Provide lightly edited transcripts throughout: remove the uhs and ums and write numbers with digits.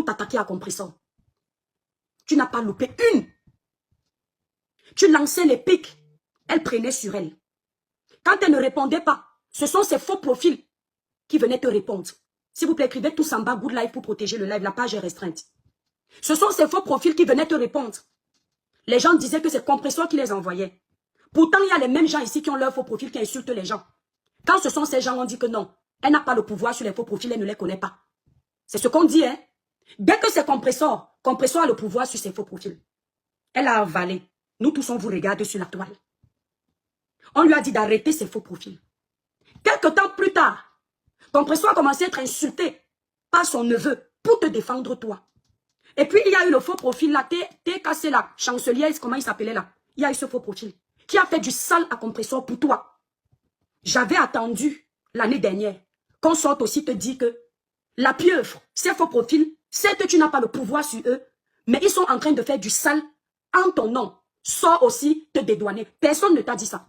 pour t'attaquer à Compressor. Tu n'as pas loupé une. Tu lançais les pics. Elle prenait sur elle. Quand elle ne répondait pas, ce sont ces faux profils qui venaient te répondre. S'il vous plaît, écrivez tous en bas Good Live pour protéger le live. La page est restreinte. Ce sont ces faux profils qui venaient te répondre. Les gens disaient que c'est Compressor qui les envoyait. Pourtant, il y a les mêmes gens ici qui ont leur faux profil qui insultent les gens. Quand ce sont ces gens, on dit que non. Elle n'a pas le pouvoir sur les faux profils, elle ne les connaît pas. C'est ce qu'on dit, hein. Dès que c'est Compressor, Compressor a le pouvoir sur ses faux profils. Elle a avalé. Nous tous, on vous regarde sur la toile. On lui a dit d'arrêter ses faux profils. Quelque temps plus tard, Compressor a commencé à être insulté par son neveu pour te défendre toi. Et puis, il y a eu le faux profil là, TKC là, chancelier, comment il s'appelait là. Il y a eu ce faux profil qui a fait du sale à Compressor pour toi. J'avais attendu l'année dernière qu'on sorte aussi te dire que la pieuvre, ces faux profils, c'est que tu n'as pas le pouvoir sur eux, mais ils sont en train de faire du sale en ton nom. Sors aussi te dédouaner. Personne ne t'a dit ça.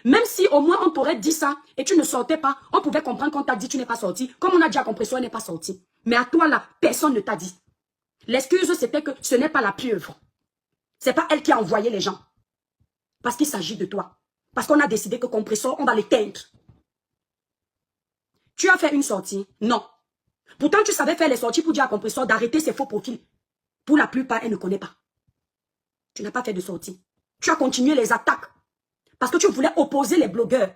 Même si au moins on t'aurait dit ça et tu ne sortais pas, on pouvait comprendre qu'on t'a dit tu n'es pas sorti. Comme on a dit à Compressor, elle n'est pas sortie. Mais à toi là, personne ne t'a dit. L'excuse, c'était que ce n'est pas la pieuvre. Ce n'est pas elle qui a envoyé les gens. Parce qu'il s'agit de toi. Parce qu'on a décidé que Compressor, on va l'éteindre. Tu as fait une sortie? Non. Pourtant, tu savais faire les sorties pour dire à Compressor d'arrêter ses faux profils. Pour la plupart, elle ne connaît pas. Tu n'as pas fait de sortie. Tu as continué les attaques. Parce que tu voulais opposer les blogueurs.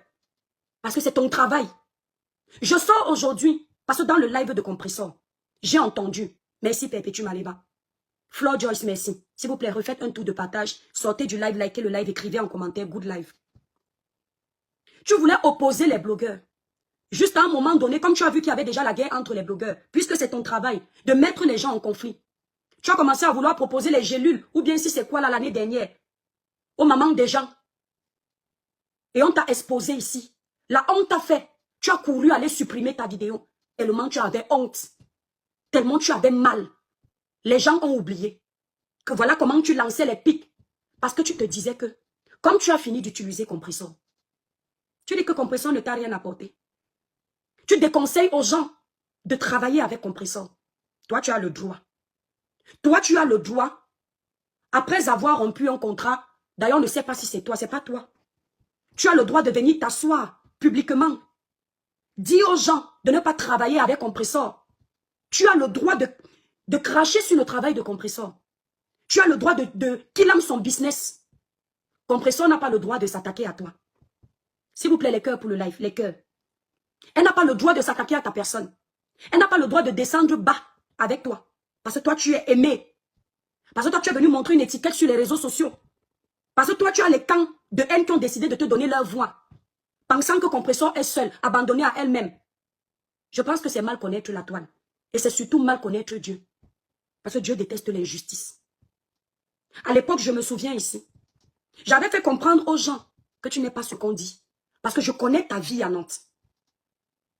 Parce que c'est ton travail. Je sors aujourd'hui, parce que dans le live de Compressor, j'ai entendu. Merci Perpétue Maléba. Flo Joyce, merci. S'il vous plaît, refaites un tour de partage. Sortez du live, likez le live, écrivez en commentaire Good Live. Tu voulais opposer les blogueurs. Juste à un moment donné, comme tu as vu qu'il y avait déjà la guerre entre les blogueurs, puisque c'est ton travail de mettre les gens en conflit. Tu as commencé à vouloir proposer les gélules, ou bien si c'est quoi là l'année dernière, aux mamans des gens. Et on t'a exposé ici. La honte t'a fait. Tu as couru aller supprimer ta vidéo. Tellement tu avais honte. Tellement tu avais mal. Les gens ont oublié que voilà comment tu lançais les pics. Parce que tu te disais que, comme tu as fini d'utiliser Compressor, tu dis que Compressor ne t'a rien apporté. Tu déconseilles aux gens de travailler avec Compressor. Toi, tu as le droit. Toi, tu as le droit, après avoir rompu un contrat, d'ailleurs, on ne sait pas si c'est toi, c'est pas toi. Tu as le droit de venir t'asseoir publiquement. Dis aux gens de ne pas travailler avec Compressor. Tu as le droit de cracher sur le travail de Compressor. Tu as le droit qu'il aime son business. Compressor n'a pas le droit de s'attaquer à toi. S'il vous plaît, les cœurs pour le live, les cœurs. Elle n'a pas le droit de s'attaquer à ta personne. Elle n'a pas le droit de descendre bas avec toi. Parce que toi, tu es aimé. Parce que toi, tu es venu montrer une étiquette sur les réseaux sociaux. Parce que toi, tu as les camps de haine qui ont décidé de te donner leur voix. Pensant que Compressor est seule, abandonnée à elle-même. Je pense que c'est mal connaître la toile. Et c'est surtout mal connaître Dieu. Parce que Dieu déteste l'injustice. À l'époque, je me souviens ici. J'avais fait comprendre aux gens que tu n'es pas ce qu'on dit. Parce que je connais ta vie à Nantes.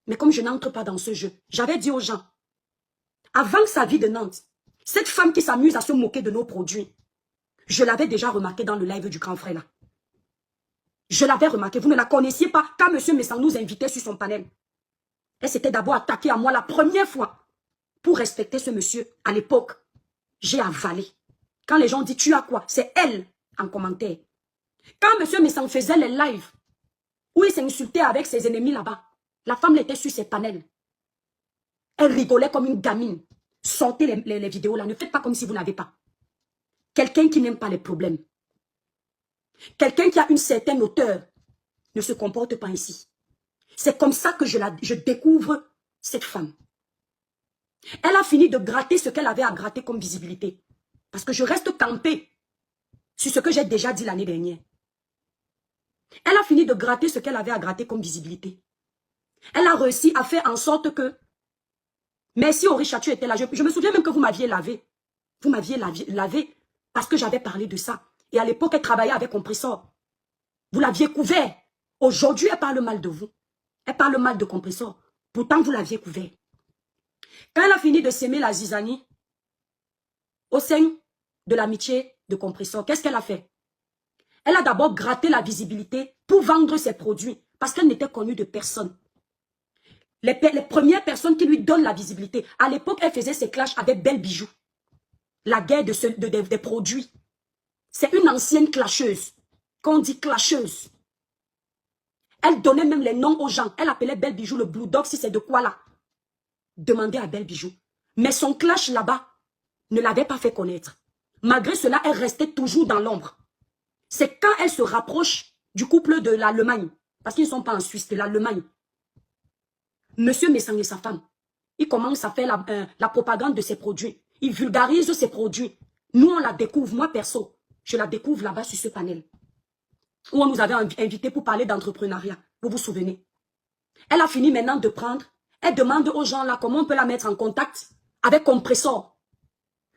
Mais comme je n'entre pas dans ce jeu, j'avais dit aux gens, avant sa vie de Nantes, cette femme qui s'amuse à se moquer de nos produits, je l'avais déjà remarqué dans le live du grand frère là. Je l'avais remarqué, vous ne la connaissiez pas quand M. Messan nous invitait sur son panel. Elle s'était d'abord attaquée à moi la première fois. Pour respecter ce monsieur, à l'époque, j'ai avalé. Quand les gens disent tu as quoi, c'est elle en commentaire. Quand M. Messan faisait les lives, où il s'insultait avec ses ennemis là-bas, la femme était sur ses panels. Elle rigolait comme une gamine. Sortez les vidéos là, ne faites pas comme si vous n'avez pas. Quelqu'un qui n'aime pas les problèmes. Quelqu'un qui a une certaine hauteur ne se comporte pas ici. C'est comme ça que je découvre cette femme. Elle a fini de gratter ce qu'elle avait à gratter comme visibilité. Parce que je reste campée sur ce que j'ai déjà dit l'année dernière. Elle a fini de gratter ce qu'elle avait à gratter comme visibilité. Elle a réussi à faire en sorte que, merci Orisha, tu étais là. Je me souviens même que vous m'aviez lavé. Vous m'aviez lavé parce que j'avais parlé de ça. Et à l'époque, elle travaillait avec Compressor. Vous l'aviez couvert. Aujourd'hui, elle parle mal de vous. Elle parle mal de Compressor. Pourtant, vous l'aviez couvert. Quand elle a fini de s'aimer la zizanie, au sein de l'amitié de Compressor, qu'est-ce qu'elle a fait? Elle a d'abord gratté la visibilité pour vendre ses produits parce qu'elle n'était connue de personne. les premières personnes qui lui donnent la visibilité. À l'époque, elle faisait ses clashs avec Belle Bijou. La guerre des produits. C'est une ancienne clasheuse. Qu'on dit clasheuse. Elle donnait même les noms aux gens. Elle appelait Belle Bijou le Blue Dog, si c'est de quoi là. Demandez à Belle Bijou. Mais son clash là-bas ne l'avait pas fait connaître. Malgré cela, elle restait toujours dans l'ombre. C'est quand elle se rapproche du couple de l'Allemagne, parce qu'ils ne sont pas en Suisse, de l'Allemagne. Monsieur Messang et sa femme, ils commencent à faire la propagande de ses produits. Ils vulgarisent ses produits. Nous, on la découvre. Moi, perso, je la découvre là-bas sur ce panel. Où on nous avait invité pour parler d'entrepreneuriat. Vous vous souvenez? Elle a fini maintenant de prendre. Elle demande aux gens là comment on peut la mettre en contact avec Compressor.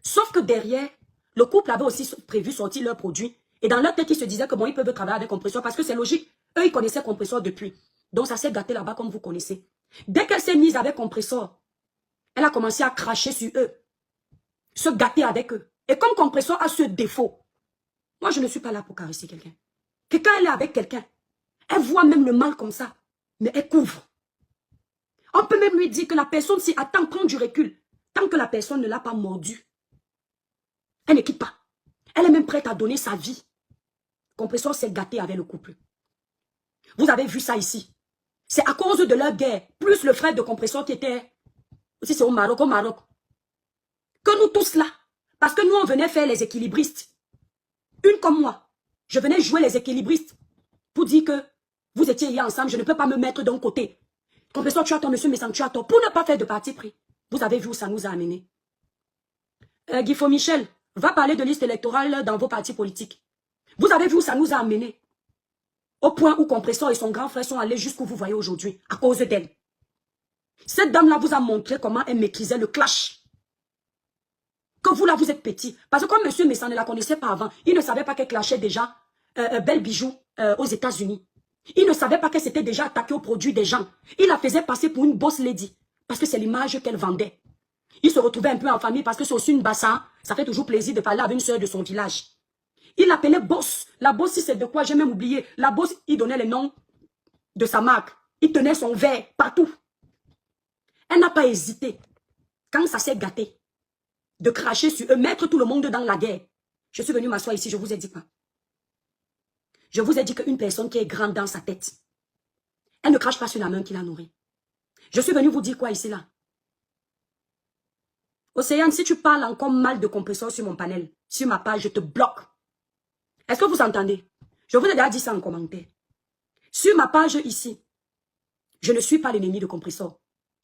Sauf que derrière, le couple avait aussi prévu sortir leurs produits. Et dans leur tête, ils se disaient que bon, ils peuvent travailler avec Compressor parce que c'est logique. Eux, ils connaissaient Compressor depuis. Donc, ça s'est gâté là-bas comme vous connaissez. Dès qu'elle s'est mise avec Compressor, elle a commencé à cracher sur eux. Se gâter avec eux. Et comme Compressor a ce défaut, moi, je ne suis pas là pour caresser quelqu'un. Que quand elle est avec quelqu'un, elle voit même le mal comme ça, mais elle couvre. On peut même lui dire que la personne, si attend, prend du recul. Tant que la personne ne l'a pas mordu, elle ne quitte pas. Elle est même prête à donner sa vie. Compressor s'est gâté avec le couple. Vous avez vu ça ici. C'est à cause de leur guerre, plus le frère de Compressor qui était, aussi c'est au Maroc, que nous tous là, parce que nous on venait faire les équilibristes. Une comme moi, je venais jouer les équilibristes pour dire que vous étiez hier ensemble, je ne peux pas me mettre d'un côté. Compressor, tu as tort, monsieur Messang, tu as tort. Pour ne pas faire de parti pris. Vous avez vu où ça nous a amené. Guifo Michel, va parler de liste électorale dans vos partis politiques. Vous avez vu où ça nous a amené. Au point où Compressor et son grand frère sont allés jusqu'où vous voyez aujourd'hui, à cause d'elle. Cette dame-là vous a montré comment elle maîtrisait le clash. Que vous là, vous êtes petit. Parce que comme monsieur Messang ne la connaissait pas avant, il ne savait pas qu'elle clashait déjà Belle Bijou aux États-Unis. Il ne savait pas qu'elle s'était déjà attaquée aux produits des gens. Il la faisait passer pour une boss lady. Parce que c'est l'image qu'elle vendait. Il se retrouvait un peu en famille parce que c'est aussi une bassa. Ça fait toujours plaisir de parler avec une soeur de son village. Il l'appelait boss. La boss, si c'est de quoi, j'ai même oublié. La boss, il donnait le nom de sa marque. Il tenait son verre partout. Elle n'a pas hésité. Quand ça s'est gâté, de cracher sur eux, mettre tout le monde dans la guerre. Je suis venu m'asseoir ici, je vous ai dit quoi? Je vous ai dit qu'une personne qui est grande dans sa tête, elle ne crache pas sur la main qui la nourrit. Je suis venu vous dire quoi ici là? Océane, si tu parles encore mal de Compressor sur mon panel, sur ma page, je te bloque. Est-ce que vous entendez? Je vous ai déjà dit ça en commentaire. Sur ma page ici, je ne suis pas l'ennemi de Compressor.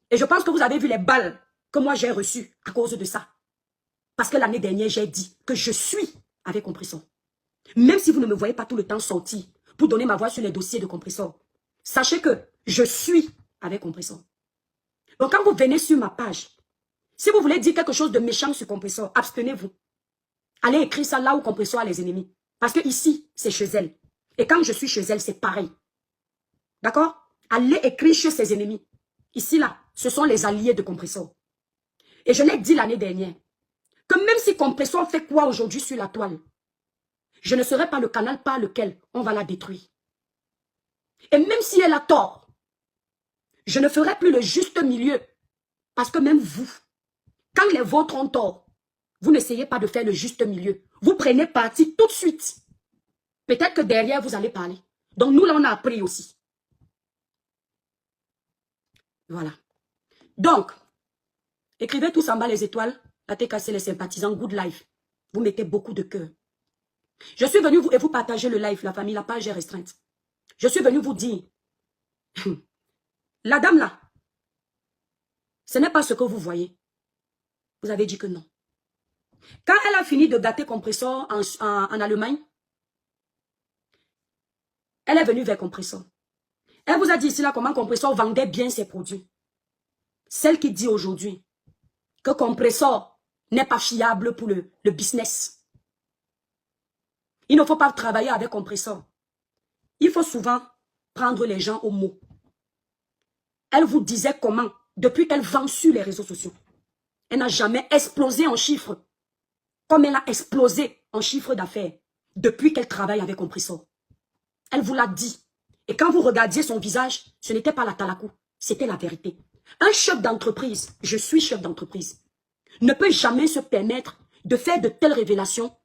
Et je pense que vous avez vu les balles que moi j'ai reçues à cause de ça. Parce que l'année dernière, j'ai dit que je suis avec Compressor. Même si vous ne me voyez pas tout le temps sortir pour donner ma voix sur les dossiers de Compressor, sachez que je suis avec Compressor. Donc quand vous venez sur ma page, si vous voulez dire quelque chose de méchant sur Compressor, abstenez-vous. Allez écrire ça là où Compressor a les ennemis. Parce que ici, c'est chez elle. Et quand je suis chez elle, c'est pareil. D'accord? Allez écrire chez ses ennemis. Ici, là, ce sont les alliés de Compressor. Et je l'ai dit l'année dernière, que même si Compressor fait quoi aujourd'hui sur la toile, je ne serai pas le canal par lequel on va la détruire. Et même si elle a tort, je ne ferai plus le juste milieu. Parce que même vous, quand les vôtres ont tort, vous n'essayez pas de faire le juste milieu. Vous prenez parti tout de suite. Peut-être que derrière, vous allez parler. Donc nous, là, on a appris aussi. Voilà. Donc, écrivez tous en bas les étoiles. La TKC, les sympathisants, good life. Vous mettez beaucoup de cœur. Je suis venu vous partager le live, la famille, la page est restreinte. Je suis venu vous dire, la dame là, ce n'est pas ce que vous voyez. Vous avez dit que non. Quand elle a fini de gâter Compressor en Allemagne, elle est venue vers Compressor. Elle vous a dit ici là comment Compressor vendait bien ses produits. Celle qui dit aujourd'hui que Compressor n'est pas fiable pour le business. Il ne faut pas travailler avec Compressor. Il faut souvent prendre les gens au mot. Elle vous disait comment, depuis qu'elle vend sur les réseaux sociaux, elle n'a jamais explosé en chiffres, comme elle a explosé en chiffre d'affaires depuis qu'elle travaille avec Compressor. Elle vous l'a dit. Et quand vous regardiez son visage, ce n'était pas la talakou, c'était la vérité. Un chef d'entreprise, je suis chef d'entreprise, ne peut jamais se permettre de faire de telles révélations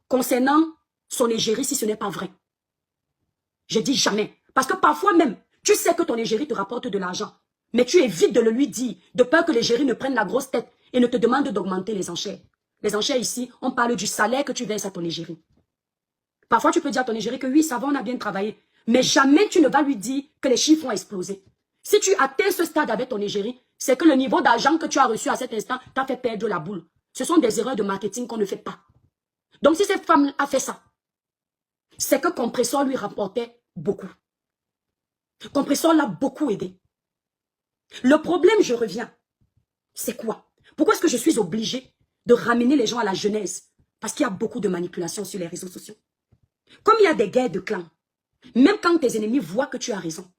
concernant son égérie si ce n'est pas vrai. Je dis jamais. Parce que parfois même, tu sais que ton égérie te rapporte de l'argent, mais tu évites de le lui dire, de peur que l'égérie ne prenne la grosse tête et ne te demande d'augmenter les enchères. Les enchères ici, on parle du salaire que tu verses à ton égérie. Parfois, tu peux dire à ton égérie que oui, ça va, on a bien travaillé. Mais jamais tu ne vas lui dire que les chiffres ont explosé. Si tu atteins ce stade avec ton égérie, c'est que le niveau d'argent que tu as reçu à cet instant t'a fait perdre la boule. Ce sont des erreurs de marketing qu'on ne fait pas. Donc, si cette femme a fait ça, c'est que Compressor lui rapportait beaucoup. Compressor l'a beaucoup aidé. Le problème, je reviens, c'est quoi? Pourquoi est-ce que je suis obligée de ramener les gens à la genèse? Parce qu'il y a beaucoup de manipulations sur les réseaux sociaux. Comme il y a des guerres de clans, même quand tes ennemis voient que tu as raison,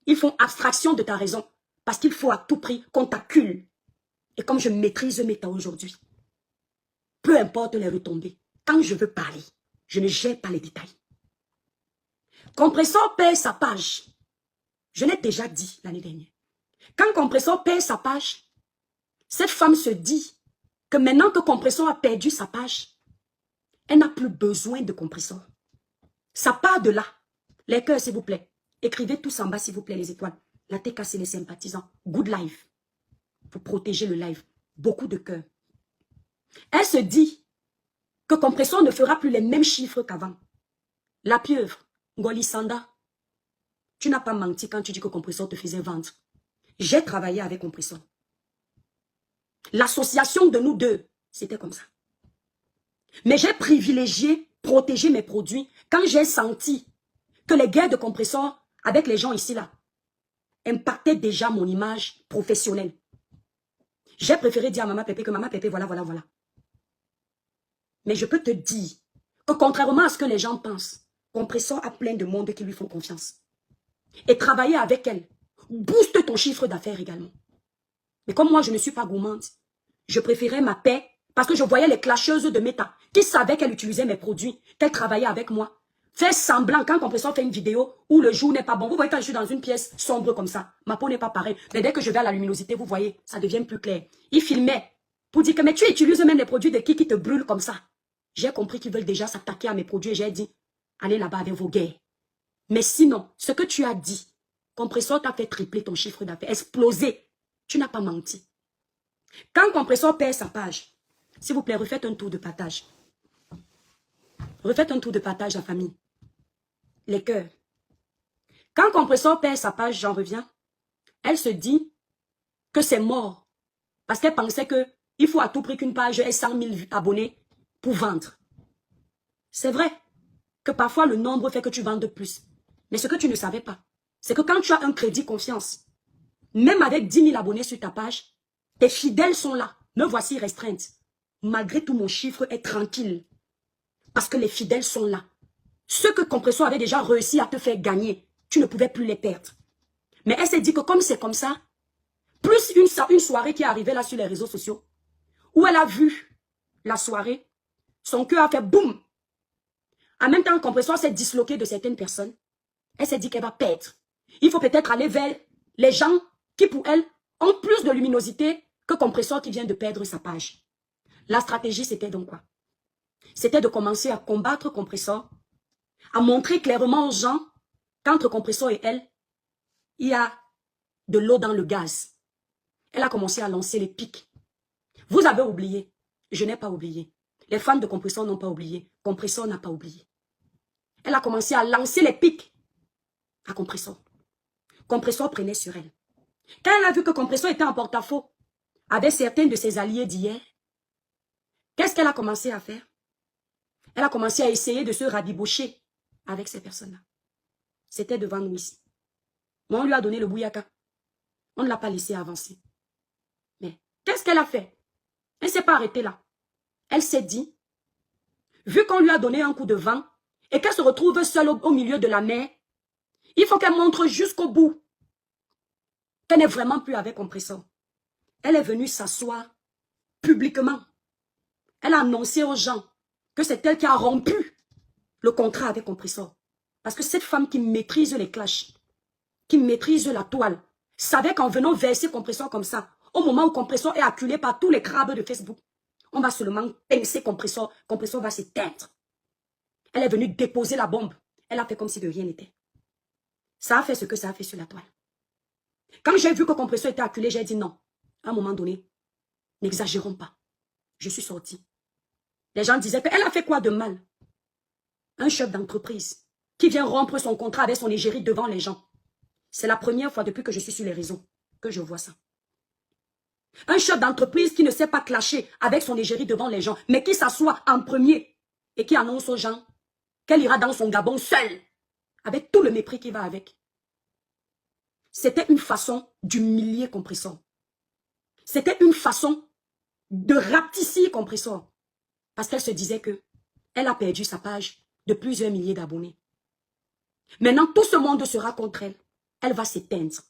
ils font abstraction de ta raison parce qu'il faut à tout prix qu'on t'accule. Et comme je maîtrise mes temps aujourd'hui, peu importe les retombées, quand je veux parler, je ne gère pas les détails. Compressor perd sa page. Je l'ai déjà dit l'année dernière. Quand Compressor perd sa page, cette femme se dit que maintenant que Compressor a perdu sa page, elle n'a plus besoin de Compressor. Ça part de là. Les cœurs, s'il vous plaît. Écrivez tous en bas, s'il vous plaît, les étoiles. La TK, c'est les sympathisants. Good live. Pour protéger le live. Beaucoup de cœurs. Elle se dit que Compressor ne fera plus les mêmes chiffres qu'avant. La pieuvre, Ngolisanda, tu n'as pas menti quand tu dis que Compressor te faisait vendre. J'ai travaillé avec Compressor. L'association de nous deux, c'était comme ça. Mais j'ai privilégié, protégé mes produits quand j'ai senti que les guerres de Compressor avec les gens ici là impactaient déjà mon image professionnelle. J'ai préféré dire à Maman Pépé que Maman Pépé, voilà. Mais je peux te dire que contrairement à ce que les gens pensent, Compressor a plein de monde qui lui font confiance. Et travailler avec elle booste ton chiffre d'affaires également. Mais comme moi, je ne suis pas gourmande, je préférais ma paix parce que je voyais les clasheuses de Meta qui savaient qu'elle utilisait mes produits, qu'elle travaillait avec moi. Faire semblant quand Compressor fait une vidéo où le jour n'est pas bon. Vous voyez quand je suis dans une pièce sombre comme ça, ma peau n'est pas pareille. Mais dès que je vais à la luminosité, vous voyez, ça devient plus clair. Il filmait pour dire que mais tu utilises même les produits de qui te brûlent comme ça. J'ai compris qu'ils veulent déjà s'attaquer à mes produits et j'ai dit, allez là-bas avec vos guerres. Mais sinon, ce que tu as dit, Compressor t'a fait tripler ton chiffre d'affaires, exploser. Tu n'as pas menti. Quand Compressor perd sa page, s'il vous plaît, refaites un tour de partage. Refaites un tour de partage, la famille. Les cœurs. Quand Compressor perd sa page, j'en reviens, elle se dit que c'est mort. Parce qu'elle pensait qu'il faut à tout prix qu'une page ait 100 000 abonnés pour vendre. C'est vrai que parfois le nombre fait que tu vendes plus. Mais ce que tu ne savais pas, c'est que quand tu as un crédit confiance, même avec 10 000 abonnés sur ta page, tes fidèles sont là. Me voici restreinte. Malgré tout, mon chiffre est tranquille. Parce que les fidèles sont là. Ceux que Compressor avait déjà réussi à te faire gagner, tu ne pouvais plus les perdre. Mais elle s'est dit que comme c'est comme ça, plus une soirée qui est arrivée là sur les réseaux sociaux, où elle a vu la soirée, son cœur a fait boum. En même temps, Compressor s'est disloqué de certaines personnes. Elle s'est dit qu'elle va perdre. Il faut peut-être aller vers les gens qui, pour elle, ont plus de luminosité que Compressor qui vient de perdre sa page. La stratégie, c'était donc quoi? C'était de commencer à combattre Compressor, à montrer clairement aux gens qu'entre Compressor et elle, il y a de l'eau dans le gaz. Elle a commencé à lancer les pics. Vous avez oublié. Je n'ai pas oublié. Les fans de Compressor n'ont pas oublié. Compressor n'a pas oublié. Elle a commencé à lancer les pics à Compressor. Compressor prenait sur elle. Quand elle a vu que Compressor était en porte-à-faux avec certains de ses alliés d'hier, qu'est-ce qu'elle a commencé à faire? Elle a commencé à essayer de se rabibocher avec ces personnes-là. C'était devant nous ici. Mais on lui a donné le bouyaka. On ne l'a pas laissé avancer. Mais qu'est-ce qu'elle a fait? Elle ne s'est pas arrêtée là. Elle s'est dit, vu qu'on lui a donné un coup de vent et qu'elle se retrouve seule au milieu de la mer, il faut qu'elle montre jusqu'au bout qu'elle n'est vraiment plus avec Compressor. Elle est venue s'asseoir publiquement. Elle a annoncé aux gens que c'est elle qui a rompu le contrat avec Compressor. Parce que cette femme qui maîtrise les clashs, qui maîtrise la toile, savait qu'en venant verser Compressor comme ça, au moment où Compressor est acculé par tous les crabes de Facebook, on va seulement pincer Compressor, Compressor va s'éteindre. Elle est venue déposer la bombe. Elle a fait comme si de rien n'était. Ça a fait ce que ça a fait sur la toile. Quand j'ai vu que Compressor était acculé, j'ai dit non. À un moment donné, n'exagérons pas. Je suis sortie. Les gens disaient qu'elle a fait quoi de mal? Un chef d'entreprise qui vient rompre son contrat avec son égérie devant les gens. C'est la première fois depuis que je suis sur les réseaux que je vois ça. Un chef d'entreprise qui ne sait pas clasher avec son égérie devant les gens, mais qui s'assoit en premier et qui annonce aux gens qu'elle ira dans son Gabon seule, avec tout le mépris qui va avec. C'était une façon d'humilier Compressor. C'était une façon de rapetisser Compressor. Parce qu'elle se disait que elle a perdu sa page de plusieurs milliers d'abonnés. Maintenant, tout ce monde sera contre elle. Elle va s'éteindre.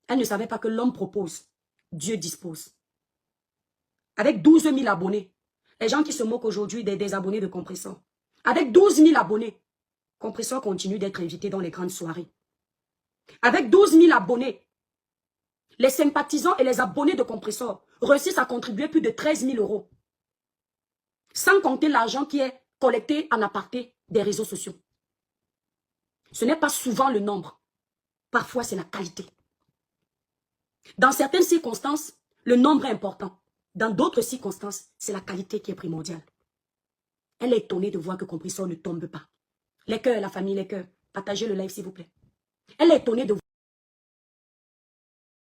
Elle ne savait pas que l'homme propose, Dieu dispose. Avec 12 000 abonnés, les gens qui se moquent aujourd'hui des abonnés de Compressor, avec 12 000 abonnés, Compressor continue d'être invité dans les grandes soirées. Avec 12 000 abonnés, les sympathisants et les abonnés de Compressor réussissent à contribuer plus de 13 000 €. Sans compter l'argent qui est collecté en aparté des réseaux sociaux. Ce n'est pas souvent le nombre. Parfois, c'est la qualité. Dans certaines circonstances, le nombre est important. Dans d'autres circonstances, c'est la qualité qui est primordiale. Elle est étonnée de voir que Compressor ne tombe pas. Les cœurs, la famille, les cœurs. Partagez le live, s'il vous plaît. Elle est étonnée de